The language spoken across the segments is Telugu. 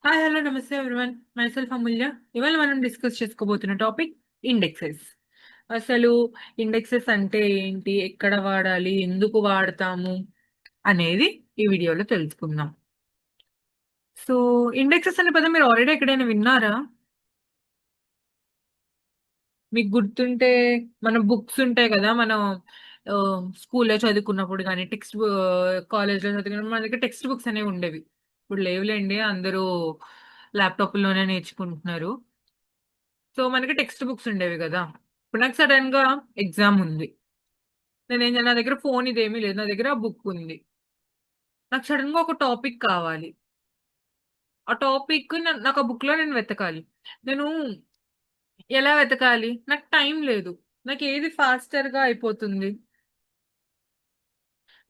హాయ్ హలో నమస్తే ఎవ్రీవన్ మైసెల్ఫ్ అమూల్య. ఇవాళ మనం డిస్కస్ చేసుకోబోతున్న టాపిక్ ఇండెక్సెస్. అసలు ఇండెక్సెస్ అంటే ఏంటి, ఎక్కడ వాడాలి, ఎందుకు వాడతాము అనేది ఈ వీడియోలో తెలుసుకుందాం. సో ఇండెక్సెస్ అనే పదం మీరు ఆల్రెడీ ఎక్కడైనా విన్నారా? మీకు గుర్తుంటే మన బుక్స్ ఉంటాయి కదా, మనం స్కూల్లో చదువుకున్నప్పుడు కానీ కాలేజ్లో చదువుకున్నప్పుడు మన దగ్గర టెక్స్ట్ బుక్స్ అనేవి ఉండేవి. ఇప్పుడు లేవులేండి, అందరూ ల్యాప్టాప్లోనే నేర్చుకుంటున్నారు. సో మనకి టెక్స్ట్ బుక్స్ ఉండేవి కదా. ఇప్పుడు నాకు సడన్ గా ఎగ్జామ్ ఉంది. నా దగ్గర ఫోన్ ఇదేమీ లేదు, నా దగ్గర బుక్ ఉంది. నాకు సడన్ గా ఒక టాపిక్ కావాలి. ఆ టాపిక్ నాకు ఆ బుక్ లో నేను వెతకాలి. నేను ఎలా వెతకాలి? నాకు టైం లేదు. నాకు ఏది ఫాస్టర్ గా అయిపోతుంది?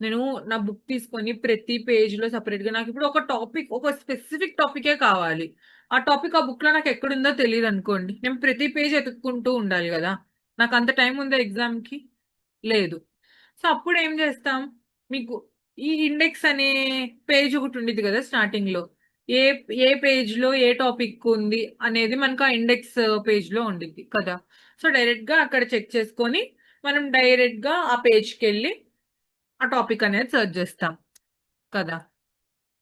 నేను నా బుక్ తీసుకొని ప్రతి పేజ్ లో సపరేట్ గా నాకు ఇప్పుడు ఒక టాపిక్, ఒక స్పెసిఫిక్ టాపికే కావాలి. ఆ టాపిక్ ఆ బుక్ లో నాకు ఎక్కడుందో తెలియదు అనుకోండి, నేను ప్రతి పేజ్ ఎతుక్కుంటూ ఉండాలి కదా. నాకు అంత టైం ఉందా ఎగ్జామ్ కి? లేదు. సో అప్పుడు ఏం చేస్తాం? మీకు ఈ ఇండెక్స్ అనే పేజ్ ఒకటి ఉండేది కదా స్టార్టింగ్ లో. ఏ ఏ పేజ్ లో ఏ టాపిక్ ఉంది అనేది మనకు ఆ ఇండెక్స్ పేజ్ లో ఉండిద్ది కదా. సో డైరెక్ట్ గా అక్కడ చెక్ చేసుకొని మనం డైరెక్ట్ గా ఆ పేజ్కి వెళ్ళి ఆ టాపిక్ అనేది సెర్చ్ చేస్తాం కదా.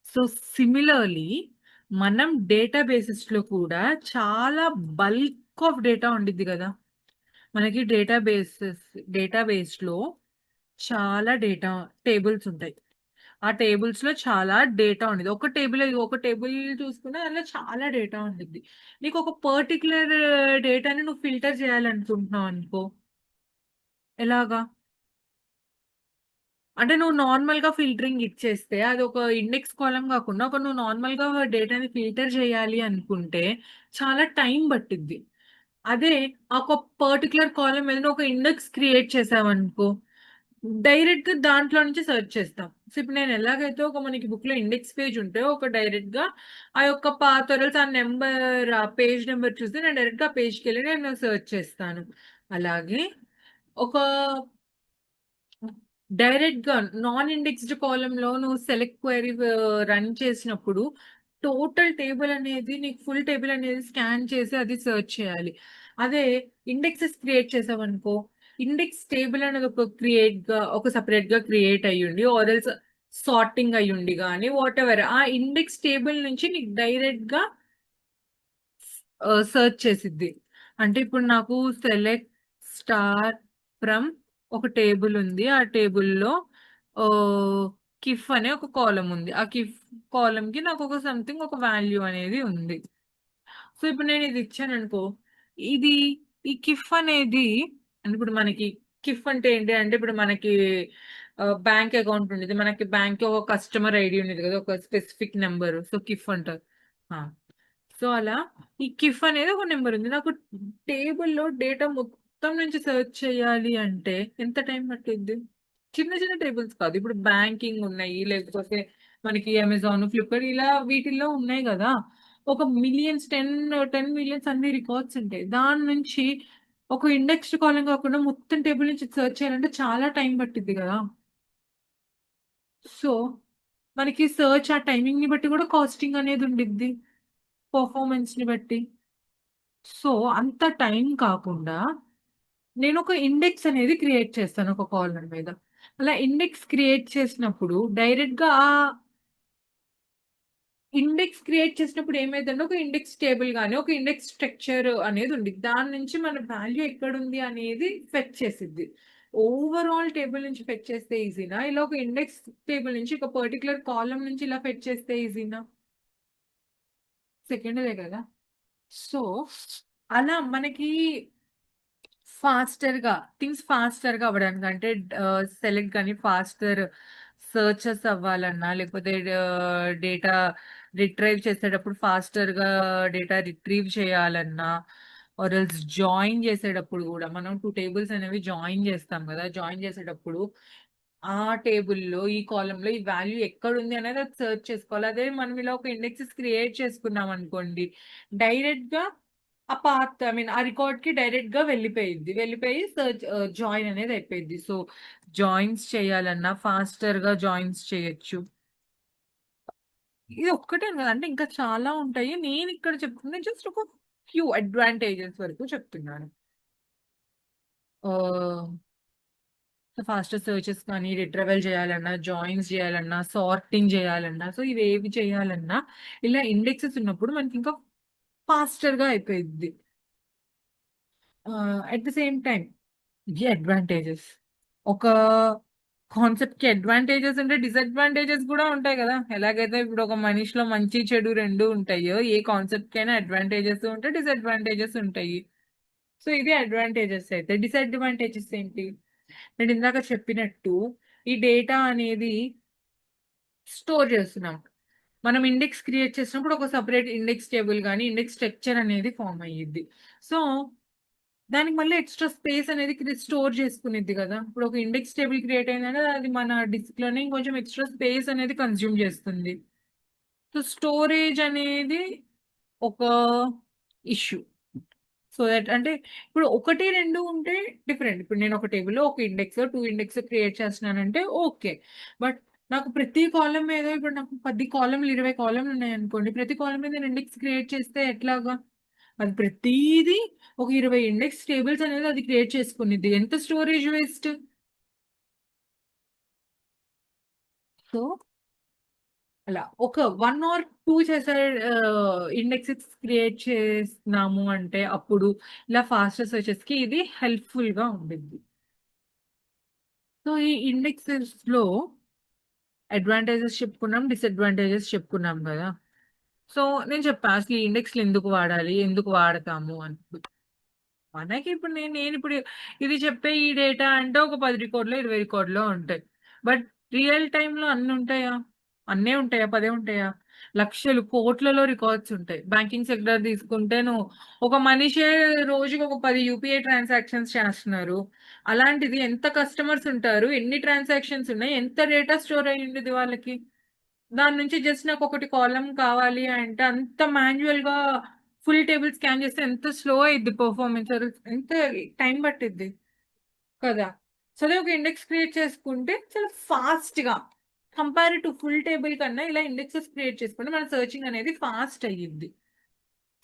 సో సిమిలర్లీ మనం డేటాబేసెస్ లో కూడా చాలా బల్క్ ఆఫ్ డేటా ఉండిద్ది కదా. మనకి డేటాబేస్ లో చాలా డేటా టేబుల్స్ ఉంటాయి. ఆ టేబుల్స్ లో చాలా డేటా ఉండేది. ఒక టేబుల్ చూసుకున్నా అందులో చాలా డేటా ఉంటుంది. నీకు ఒక పర్టికులర్ డేటాని నువ్వు ఫిల్టర్ చేయాలనుకుంటున్నావు అనుకో, ఎలాగా? అంటే నువ్వు నార్మల్ గా ఫిల్టరింగ్ ఇచ్చేస్తే అది ఒక ఇండెక్స్ కాలం కాకుండా ఒక నువ్వు నార్మల్ గా డేటాని ఫిల్టర్ చేయాలి అనుకుంటే చాలా టైం పట్టిద్ది. అదే ఒక పర్టికులర్ కాలం మీద నువ్వు ఒక ఇండెక్స్ క్రియేట్ చేసావనుకో, డైరెక్ట్ గా దాంట్లో నుంచి సెర్చ్ చేస్తాం. సో ఇప్పుడు నేను ఎలాగైతే ఒక మనకి బుక్ లో ఇండెక్స్ పేజ్ ఉంటే ఒక డైరెక్ట్ గా ఆ యొక్క పాతరల్స్ ఆ నెంబర్ ఆ పేజ్ నెంబర్ చూస్తే నేను డైరెక్ట్ గా పేజ్కి వెళ్ళి నేను సెర్చ్ చేస్తాను. అలాగే ఒక డైరెక్ట్ గా నాన్ ఇండెక్స్డ్ కాలమ్ లో నువ్వు సెలెక్ట్ క్వైరీ రన్ చేసినప్పుడు టోటల్ టేబుల్ అనేది నీకు ఫుల్ టేబుల్ అనేది స్కాన్ చేసి అది సెర్చ్ చేయాలి. అదే ఇండెక్సెస్ క్రియేట్ చేసావనుకో, ఇండెక్స్ టేబుల్ అనేది ఒక సపరేట్ గా క్రియేట్ అయ్యుండి ఆర్ఎల్స్ సార్టింగ్ అయ్యుండి కానీ వాట్ ఎవర్ ఆ ఇండెక్స్ టేబుల్ నుంచి నీకు డైరెక్ట్ గా సెర్చ్ చేసిద్ది. అంటే ఇప్పుడు నాకు సెలెక్ట్ స్టార్ ఫ్రమ్ ఒక టేబుల్ ఉంది. ఆ టేబుల్‌లో కిఫ్ అనే ఒక కాలమ్ ఉంది. ఆ కిఫ్ కాలమ్‌కి నాకు ఒక సంథింగ్ ఒక వాల్యూ అనేది ఉంది. సో ఇప్పుడు నేను ఇది ఇచ్చాననుకో, ఇది ఈ కిఫ్ అనేది అంటే ఇప్పుడు మనకి కిఫ్ అంటే ఏంటి అంటే ఇప్పుడు మనకి బ్యాంక్ అకౌంట్ ఉండేది. మనకి బ్యాంక్ ఒక కస్టమర్ ఐడి ఉండేది కదా, ఒక స్పెసిఫిక్ నెంబర్. సో కిఫ్ అంటారు. ఆ! సో అలా ఈ కిఫ్ అనేది ఒక నెంబర్ ఉంది. నాకు టేబుల్‌లో డేటా మొత్తం నుంచి సెర్చ్ చేయాలి అంటే ఎంత టైం పట్టిద్ది? చిన్న చిన్న టేబుల్స్ కాదు. ఇప్పుడు బ్యాంకింగ్ ఉన్నాయి. లేకపోతే మనకి అమెజాన్, ఫ్లిప్‌కార్ట్ ఇలా వీటిల్లో ఉన్నాయి గదా. ఒక మిలియన్స్ 10 మిలియన్స్ అన్ని రికార్డ్స్ ఉంటాయి. దాని నుంచి ఒక ఇండెక్స్డ్ కాలమ్ కాకుండా మొత్తం టేబుల్ నుంచి సెర్చ్ చేయాలంటే చాలా టైం పట్టిద్ది గదా. సో మనకి సెర్చ్ ఆ టైమింగ్‌ని బట్టి కూడా కాస్టింగ్ అనేది ఉండిద్ది. పెర్ఫార్మన్స్‌ని బట్టి. సో, అంత టైం కాకుండా నేనొక ఇండెక్స్ అనేది క్రియేట్ చేస్తాను ఒక కాలమ్ మీద. అలా ఇండెక్స్ క్రియేట్ చేసినప్పుడు డైరెక్ట్‌గా ఆ ఇండెక్స్ క్రియేట్ చేసినప్పుడు ఏమైద్దంటే ఒక ఇండెక్స్ టేబుల్ గాని, ఒక ఇండెక్స్ స్ట్రక్చర్ అనేది ఉండిద్ది. దాని నుంచి మన వాల్యూ ఎక్కడుంది అనేది ఫెచ్ చేసిద్ది. ఓవరాల్ టేబుల్ నుంచి ఫెచ్ చేస్తే ఈజీనా? ఇలా ఒక ఇండెక్స్ టేబుల్ నుంచి ఒక పర్టిక్యులర్ కాలమ్ నుంచి ఇలా ఫెచ్ చేస్తే ఈజీనా? సెకండ్‌దే కదా! సో, అలా మనకి ఫాస్టర్‌గా అవ్వడానికి అంటే సెలెక్ట్ గాని ఫాస్టర్ సెర్చెస్ అవ్వాలన్నా, లేకపోతే డేటా రిట్రైవ్ చేసేటప్పుడు ఫాస్టర్‌గా డేటా రిట్రీవ్ చేయాలన్నా, ఆర్ ఎల్స్ జాయిన్ చేసేటప్పుడు గూడా మనం 2 టేబుల్స్ అనేవి జాయిన్ చేస్తాం గదా. జాయిన్ చేసేటప్పుడు ఆ టేబుల్‌లో, ఈ కాలమ్‌లో ఈ వాల్యూ ఎక్కడుంది అనేది అది సెర్చ్ చేసుకోవాలి. అదే మనం ఇలా ఒక ఇండెక్సెస్ క్రియేట్ చేసుకున్నామనుకోండి, డైరెక్ట్‌గా ఆ రికార్డ్‌కి డైరెక్ట్‌గా వెళ్ళిపోయిద్ది. వెళ్ళిపోయి జాయిన్ అనేది అయిపోయిద్ది. సో, జాయిన్స్ చేయాలన్నా ఫాస్టర్‌గా జాయిన్స్ చేయొచ్చు. ఇది ఒక్కటే కదా అంటే ఇంకా చాలా ఉంటాయి. నేను ఇక్కడ చెప్తుంది జస్ట్ ఒక ఫ్యూ అడ్వాంటేజెస్ వరకు చెప్తున్నాను. ఫాస్ట్ సెర్చెస్ కానీ రిట్రవల్ చేయాలన్నా, జాయిన్స్ చేయాలన్నా, సార్టింగ్ చేయాలన్నా, సో ఇవేవి చేయాలన్నా ఇలా ఇండెక్సెస్ ఉన్నప్పుడు మనకి ఇంకా ఫాస్టర్‌గా అయిపోయిద్ది. అట్ ద సేమ్ టైమ్ ఇవి అడ్వాంటేజెస్. ఒక కాన్సెప్ట్‌కి అడ్వాంటేజెస్ ఉంటే డిసడ్వాంటేజెస్ కూడా ఉంటాయి కదా! ఎలాగైతే ఇప్పుడు ఒక మనిషిలో మంచి, చెడు 2 ఉంటాయో, ఏ కాన్సెప్ట్‌కైనా అడ్వాంటేజెస్ ఉంటాయి, డిసడ్వాంటేజెస్ ఉంటాయి. సో ఇది అడ్వాంటేజెస్ అయితే. డిసడ్వాంటేజెస్ ఏంటి? నేను ఇందాక చెప్పినట్టు ఈ డేటా అనేది స్టోర్ చేస్తున్నాం. మనం ఇండెక్స్ క్రియేట్ చేసినప్పుడు ఒక సెపరేట్ ఇండెక్స్ టేబుల్ గాని, ఇండెక్స్ స్ట్రక్చర్ అనేది ఫార్మ్ అయ్యిద్ది. సో, దానికి మళ్ళీ ఎక్స్‌ట్రా స్పేస్ అనేది స్టోర్ చేసుకునిద్ది గదా! ఇప్పుడు ఒక ఇండెక్స్ టేబుల్ క్రియేట్ అయిందంటే అది మన డిస్క్‌లోనే ఇంకొంచెం ఎక్స్‌ట్రా స్పేస్ అనేది కన్జ్యూమ్ చేస్తుంది. సో, స్టోరేజ్ అనేది ఒక ఇష్యూ. సో దట్ అంటే ఇప్పుడు 1, 2 ఉంటే డిఫరెంట్. ఇప్పుడు నేను ఒక టేబుల్‌లో ఒక ఇండెక్స్, 2 ఇండెక్స్ క్రియేట్ చేస్తున్నానంటే ఓకే. బట్ నాకు ప్రతి కాలమ్ మీద ఇప్పుడు నాకు 10 కాలమ్‌లు, 20 కాలమ్‌లు ఉన్నాయనుకోండి. ప్రతి కాలమ్ మీద నేను ఇండెక్స్ క్రియేట్ చేస్తే ఎట్లాగా? అది ప్రతీదీ ఒక 20 ఇండెక్స్ టేబుల్స్ అనేది అది క్రియేట్ చేసుకునిద్ది. ఎంత స్టోరేజ్ వేస్ట్. సో అలా ఒక 1 ఆర్ 2 ఇండెక్సెస్ క్రియేట్ చేస్తున్నాము అంటే అప్పుడు ఇలా ఫాస్టర్ సెర్చెస్‌కి ఇది హెల్ప్‌ఫుల్‌గా ఉండిద్ది. సో, ఈ ఇండెక్సెస్‌లో అడ్వాంటేజెస్ చెప్పుకున్నాం. డిసడ్వాంటేజెస్ చెప్పుకున్నాం గదా! సో, నేను చెప్పా అసలు ఈ ఇండెక్స్‌లు ఎందుకు వాడాలి? ఎందుకు వాడతాము అని. మనకి ఇప్పుడు నేనిప్పుడు ఇది చెప్పే ఈ డేటా అంటే ఒక 10 రికార్డ్‌లో, 20 రికార్డ్‌లో ఉంటాయి. బట్ రియల్ టైమ్‌లో అన్నుంటాయా? అన్నే ఉంటాయా? 10 ఉంటాయా? లక్షలు, కోట్లలో రికార్డ్స్ ఉంటాయి. బ్యాంకింగ్ సెక్టార్ తీసుకుంటే ఒక మనిషే రోజుకి ఒక 10 యూపీఐ ట్రాన్సాక్షన్స్ చేస్తున్నారు. అలాంటిది ఎంత కస్టమర్స్ ఉంటారు? ఎన్ని ట్రాన్సాక్షన్స్ ఉన్నాయి? ఎంత డేటా స్టోర్ అయ్యుండిద్ది వాళ్ళకి? దాని నుంచి జస్ట్ నాకొకటి కాలమ్ కావాలి అంటే అంత మాన్యుయల్‌గా ఫుల్ టేబుల్ స్కాన్ చేస్తే ఎంత స్లో అయిద్ది పెర్ఫార్మన్స్ ఎంత టైం పట్టిద్ది కదా! సో, అదే ఒక ఇండెక్స్ క్రియేట్ చేసుకుంటే చాలా ఫాస్ట్‌గా కంపేర్ టు ఫుల్ టేబుల్ కన్నా ఇలా ఇండెక్సెస్ క్రియేట్ చేసుకుంటే మన సెర్చింగ్ అనేది ఫాస్ట్ అయ్యిద్ది.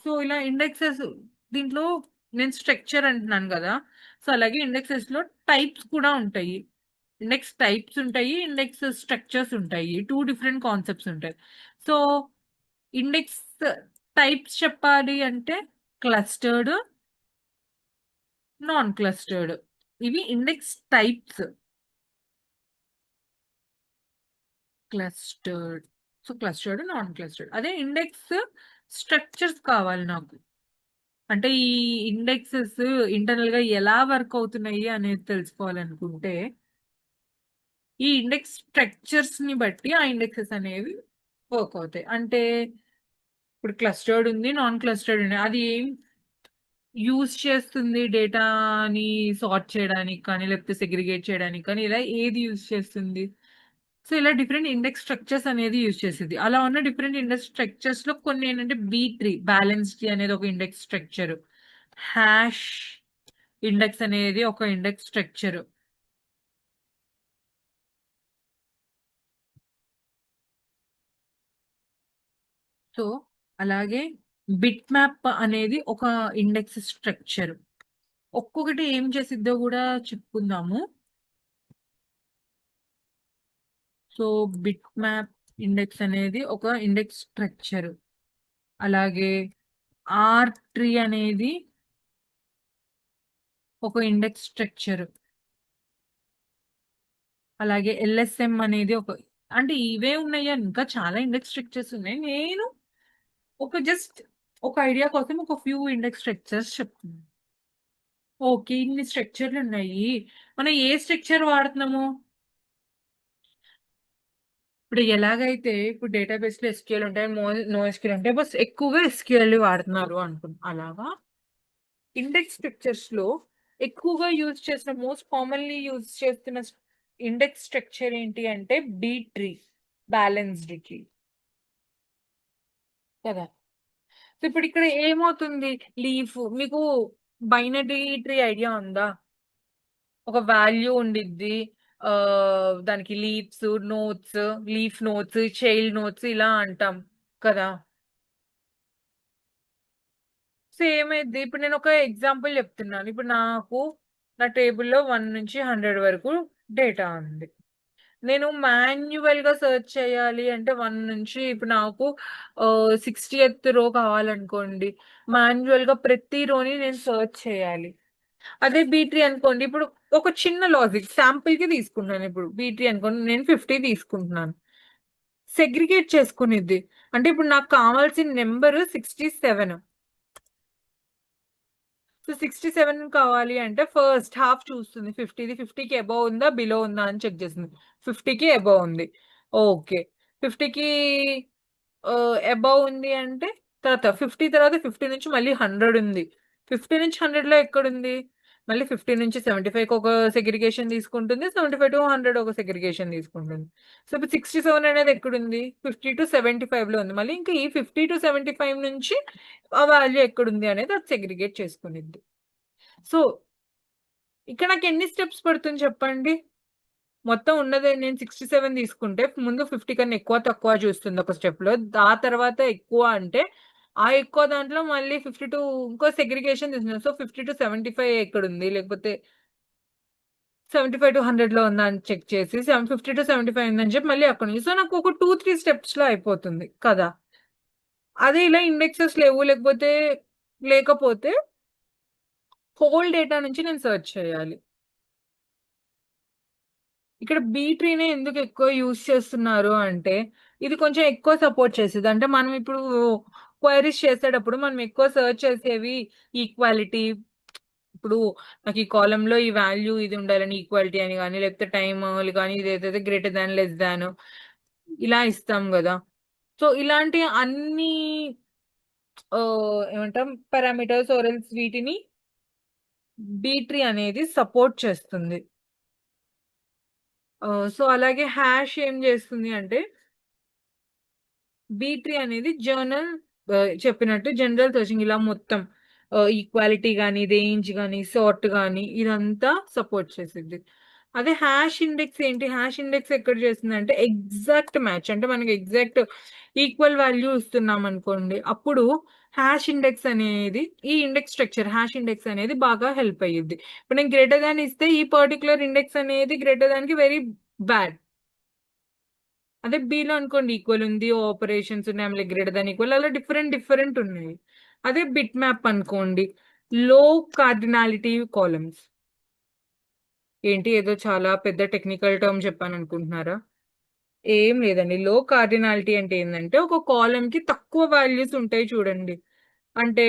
సో, ఇలా ఇండెక్సెస్ దీంట్లో నేను స్ట్రక్చర్ అంటున్నాను గదా! సో, అలాగే ఇండెక్సెస్‌లో టైప్స్ కూడా ఉంటాయి. ఇండెక్స్ టైప్స్ ఉంటాయి. ఇండెక్స్ స్ట్రక్చర్స్ ఉంటాయి. 2 డిఫరెంట్ కాన్సెప్ట్స్ ఉంటాయి. సో, ఇండెక్స్ టైప్స్ చెప్పాలి అంటే క్లస్టర్డ్, నాన్ క్లస్టర్డ్. ఇవి index types. Clustered. So, clustered, non clustered. అదే ఇండెక్స్ స్ట్రక్చర్స్ కావాలి నాకు. అంటే ఈ ఇండెక్సెస్ ఇంటర్నల్‌గా ఎలా వర్క్ అవుతున్నాయి అనేది తెలుసుకోవాలనుకుంటే, ఈ ఇండెక్స్ స్ట్రక్చర్స్‌ని బట్టి ఆ ఇండెక్సెస్ అనేవి వర్క్ అవుతాయి. అంటే ఇప్పుడు క్లస్టర్డ్ ఉంది, నాన్ క్లస్టర్డ్ ఉంది. అది ఏం యూజ్ చేస్తుంది డేటాని సార్ట్ చేయడానికి కానీ, లేకపోతే సెగ్రిగేట్ చేయడానికి కానీ, ఇలా ఏది యూజ్ చేస్తుంది? సో, ఇలా డిఫరెంట్ ఇండెక్స్ స్ట్రక్చర్స్ అనేది యూజ్ చేసిద్ది. అలా ఉన్న డిఫరెంట్ ఇండెక్స్ స్ట్రక్చర్స్‌లో కొన్నేంటంటే బీ ట్రీ, బ్యాలెన్స్ ట్రీ అనేది ఒక ఇండెక్స్ స్ట్రక్చర్. హాష్ ఇండెక్స్ అనేది ఒక ఇండెక్స్ స్ట్రక్చర్. సో, అలాగే బిట్‌మ్యాప్ అనేది ఒక ఇండెక్స్ స్ట్రక్చర్. ఒక్కొక్కటి ఏం చేసిద్దో గూడా చెప్పుకుందాము. సో, బిట్‌మ్యాప్ ఇండెక్స్ అనేది ఒక ఇండెక్స్ స్ట్రక్చర్. అలాగే ఆర్ ట్రీ అనేది ఒక ఇండెక్స్ స్ట్రక్చర్. అలాగే ఎల్ఎస్ఎం అనేది అంటే ఇవే ఉన్నాయా? ఇంకా చాలా ఇండెక్స్ స్ట్రక్చర్స్ ఉన్నాయి. నేను జస్ట్ ఒక ఐడియా కోసం ఒక ఫ్యూ ఇండెక్స్ స్ట్రక్చర్స్ చెప్తున్నాను. ఓకే. ఇన్ని స్ట్రక్చర్‌లున్నాయి. మనం ఏ స్ట్రక్చర్ వాడుతున్నాము? ఇప్పుడు ఎలాగైతే ఇప్పుడు డేటాబేస్‌లో ఎస్‌క్యూఎల్ ఉంటాయి. నోఎస్‌క్యూఎల్ ఉంటాయి. బస్ ఎక్కువగా ఎస్‌క్యూఎల్ వాడుతున్నారు అలాగా ఇండెక్స్ స్ట్రక్చర్స్‌లో ఎక్కువగా మోస్ట్ కామన్‌లీ యూజ్ చేస్తున్న ఇండెక్స్ స్ట్రక్చర్ ఏంటి అంటే బీ ట్రీ. బ్యాలెన్స్‌డ్ ట్రీ కదా! సో, ఇప్పుడిక్కడ ఏమవుతుంది? మీకు బైనరీ ట్రీ ఐడియా ఉందా? ఒక వాల్యూ ఉండిద్ది. దానికి leafs, nodes, leaf nodes, child nodes ఇలా అంటాం కదా! సో ఏమైద్ది, ఇప్పుడు నేను ఒక ఎగ్జాంపుల్ చెప్తున్నాను. ఇప్పుడు నాకు నా టేబుల్‌లో 1-100 వరకు డేటా ఉంది. నేను మాన్యువల్‌గా సెర్చ్ చేయాలి అంటే 1 నుంచి ఇప్పుడు నాకు 60థ్ రో కావాలనుకోండి. మాన్యువల్‌గా ప్రతి రోని నేను సెర్చ్ చేయాలి. అదే బీ ట్రీ అనుకోండి, ఇప్పుడు ఒక చిన్న లాజిక్ శాంపుల్‌కి తీసుకున్నాను ఇప్పుడు. బీ ట్రీ అనుకోండి, నేను 50 తీసుకుంటున్నాను. సెగ్రిగేట్ చేసుకునిద్ది. అంటే ఇప్పుడు నాకు కావాల్సిన నంబర్ 67. సో 67 కావాలి అంటే ఫస్ట్ హాఫ్ చూస్తుంది. 50ది 50కి అబోవ్ ఉందా? బిలో ఉందా? అని చెక్ చేస్తుంది. 50కి అబోవ్ ఉంది. ఓకే. 50కి అబోవ్ ఉంది అంటే తర్వాత 50 తర్వాత 50 నుంచి మళ్ళీ 100 ఉంది. 50 నుంచి 100లో ఎక్కడుంది? మళ్ళీ 50 నుంచి 75కి ఒక సెగ్రిగేషన్ తీసుకుంటుంది. 75-100 ఒక సెగ్రిగేషన్ తీసుకుంటుంది. సో ఇప్పుడు 67 అనేది ఎక్కడుంది? 50-75లో ఉంది. మళ్ళీ ఇంకా ఈ 50-75 నుంచి ఆ వాల్యూ ఎక్కడుంది అనేది అది సెగ్రిగేట్ చేసుకునిద్ది. సో, ఇక్కడ నాకెన్ని స్టెప్స్ పడుతుంది చెప్పండి? మొత్తం ఉన్నదే నేను 67 తీసుకుంటే ముందు 50 కన్నా ఎక్కువ, తక్కువ చూస్తుంది ఒక స్టెప్‌లో. ఆ తర్వాత ఎక్కువ అంటే, ఆ ఎక్కువ దాంట్లో మళ్ళీ 50 టు ఇంకో సెగ్రిగేషన్ తీసుకున్నాను. సో, 50-75 ఎక్కడుంది? లేకపోతే 75-100లో ఉందా అని చెక్ చేసి, 50-75 ఉందని చెప్పి మళ్ళీ అక్కడి నుంచి. సో, నాకు ఒక 2-3 స్టెప్స్‌లో అయిపోతుంది కదా! అదే ఇలా ఇండెక్సెస్ లేవు, లేకపోతే హోల్ డేటా నుంచి నేను సెర్చ్ చేయాలి. ఇక్కడ బీ ట్రీనే ఎందుకు ఎక్కువ యూజ్ చేస్తున్నారు అంటే, ఇది కొంచెం ఎక్కువ సపోర్ట్ చేసేది. అంటే మనం ఇప్పుడు క్వెరీస్ చేసేటప్పుడు మనం ఎక్కువ సెర్చ్ చేసేవి ఈక్వాలిటీ. ఇప్పుడు నాకు ఈ కాలమ్‌లో ఈ వాల్యూ ఇది ఉండాలని ఈక్వాలిటీ అని గాని, లేకపోతే టైములు గాని, ఇదేదైతే గ్రేటర్ థాన్, లెస్ థాన్ ఇలా ఇస్తాం గదా! సో, ఇలాంటి అన్ని ఏమంటాం పారామీటర్స్ ఆర్ ఎల్స్ వీటిని బీ ట్రీ అనేది సపోర్ట్ చేస్తుంది. సో, అలాగే హాష్ ఏం చేస్తుంది అంటే బీ ట్రీ అనేది చెప్పినట్టు జనరల్ సెర్చింగ్ ఇలా మొత్తం ఈక్వాలిటీ గాని, రేంజ్ గాని, సార్ట్ గాని ఇదంతా సపోర్ట్ చేసిద్ది. అదే హాష్ ఇండెక్స్ ఏంటి? హాష్ ఇండెక్స్ ఎక్కడ చేస్తుందంటే ఎగ్జాక్ట్ మ్యాచ్. అంటే మనకి ఎగ్జాక్ట్ ఈక్వల్ వాల్యూ ఇస్తున్నామనుకోండి. అప్పుడు ఈ ఇండెక్స్ స్ట్రక్చర్ హాష్ ఇండెక్స్ అనేది బాగా హెల్ప్ అయ్యిద్ది. ఇప్పుడు నేను గ్రేటర్ థాన్ ఇస్తే ఈ పర్టిక్యులర్ ఇండెక్స్ అనేది గ్రేటర్ థాన్‌కి వెరీ బ్యాడ్. అదే బిలో అనుకోండి ఈక్వల్ ఉంది. ఆపరేషన్స్ ఉన్నాయి. ఆమె గ్రేటర్ థాన్ ఈక్వల్ అలా డిఫరెంట్ ఉన్నాయి. అదే బిట్ మ్యాప్ అనుకోండి. లో కార్డినాలిటీ కాలమ్స్. ఏంటి ఏదో చాలా పెద్ద టెక్నికల్ టర్మ్ చెప్పాననుకుంటున్నారా? ఏం లేదండి. లో కార్డినాలిటీ అంటే ఏందంటే ఒక కాలమ్‌కి తక్కువ వాల్యూస్ ఉంటాయి చూడండి. అంటే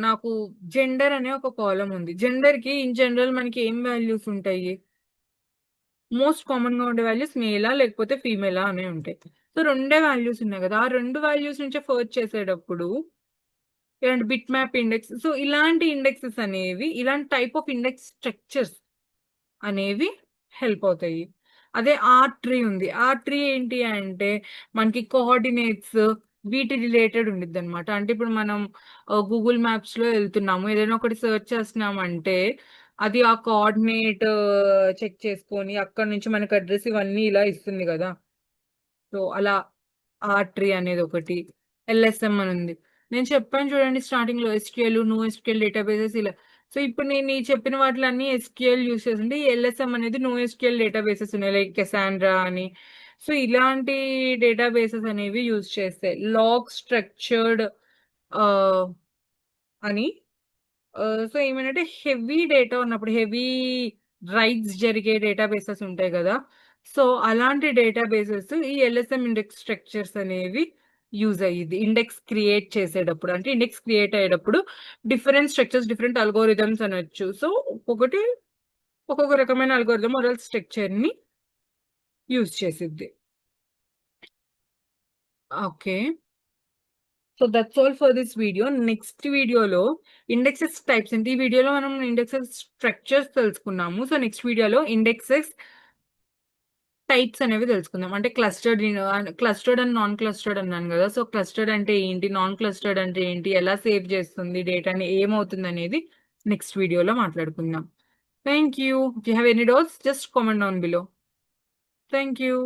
నాకు జెండర్ అనే ఒక కాలమ్ ఉంది. జెండర్‌కి ఇన్ జనరల్ మనకి ఏం వాల్యూస్ ఉంటాయి? మోస్ట్ కామన్‌గా ఉండే వాల్యూస్ మేలా లేకపోతే ఫీమేలా అనే ఉంటాయి. సో, రెండే వాల్యూస్ ఉన్నాయి గదా! ఆ 2 వాల్యూస్ నుంచే ఫర్చ్ చేసేటప్పుడు ఇలాంటి బిట్ మ్యాప్ ఇండెక్స్, సో, ఇలాంటి ఇండెక్సెస్ అనేవి ఇలాంటి టైప్ ఆఫ్ ఇండెక్స్ స్ట్రక్చర్స్ అనేవి హెల్ప్ అవుతాయి. అదే ఆర్ ట్రీ ఉంది. ఆర్ ట్రీ ఏంటి అంటే మనకి కోఆర్డినేట్స్ వీటి రిలేటెడ్ ఉండిద్దనమాట. అంటే ఇప్పుడు మనం గూగుల్ మ్యాప్స్‌లో ఎళ్తున్నాము. ఏదైనా ఒకటి సెర్చ్ చేస్తున్నామంటే అది ఆ కోఆర్డినేట్ చెక్ చేసుకొని అక్కడి నుంచి మనకు అడ్రెస్ ఇవన్నీ ఇలా ఇస్తుంది గదా! సో, అలా ఆర్ ట్రీ అనేదొకటి. ఎల్ఎస్ఎం అనుంది. నేను చెప్పాను చూడండి స్టార్టింగ్‌లో ఎస్‌క్యూఎల్, నోఎస్‌క్యూఎల్ డేటాబేసెస్ ఇలా. సో, ఇప్పుడు నేను ఈ చెప్పిన వాటిలన్నీ ఎస్‌క్యూఎల్ యూజ్ చేస్తుంటే, ఈ ఎల్ఎస్ఎం అనేది నోఎస్‌క్యూఎల్ డేటాబేసెస్ ఉన్నాయి. లైక్ కసాండ్రా అని. సో, ఇలాంటి డేటాబేసెస్ అనేవి యూజ్ చేస్తాయి. లాగ్ స్ట్రక్చర్డ్ ఆహ్, అని సో, ఏమనంటే హెవీ డేటా ఉన్నప్పుడు, హెవీ రైట్స్ జరిగే డేటాబేసెస్ ఉంటాయి గదా! సో, అలాంటి డేటాబేసెస్ ఈ ఎల్ఎస్ఎం ఇండెక్స్ స్ట్రక్చర్స్ అనేవి యూజ్ అయ్యిద్ది. ఇండెక్స్ క్రియేట్ చేసేటప్పుడు. అంటే ఇండెక్స్ క్రియేట్ అయ్యేటప్పుడు డిఫరెంట్ స్ట్రక్చర్స్, డిఫరెంట్ అల్గోరిథమ్స్ అనొచ్చు. సో, ఒక్కొక్కటి ఒక్కొక్క రకమైన అల్గోరిథం ఆర్ ఎల్స్ స్ట్రక్చర్‌ని యూజ్ చేసిద్ది. Okay. So, that's all for this video. Next వీడియోలో ఇండెక్సెస్ టైప్స్ ఏంటి? ఈ వీడియోలో మనం ఇండెక్సెస్ స్ట్రక్చర్స్ తెలుసుకున్నాము. సో, నెక్స్ట్ వీడియోలో ఇండెక్సెస్ టైప్స్ అనేవి తెలుసుకుందాం. అంటే క్లస్టర్డ్ అండ్ నాన్ క్లస్టర్డ్ అన్నాను గదా! సో, క్లస్టర్డ్ అంటే ఏంటి? నాన్ క్లస్టర్డ్ అంటే ఏంటి? ఎలా సేవ్ చేస్తుంది డేటాని? ఏమవుతుందనేది నెక్స్ట్ వీడియోలో మాట్లాడుకుందాం. Thank you. If you have any doubts, just comment down below. Thank you.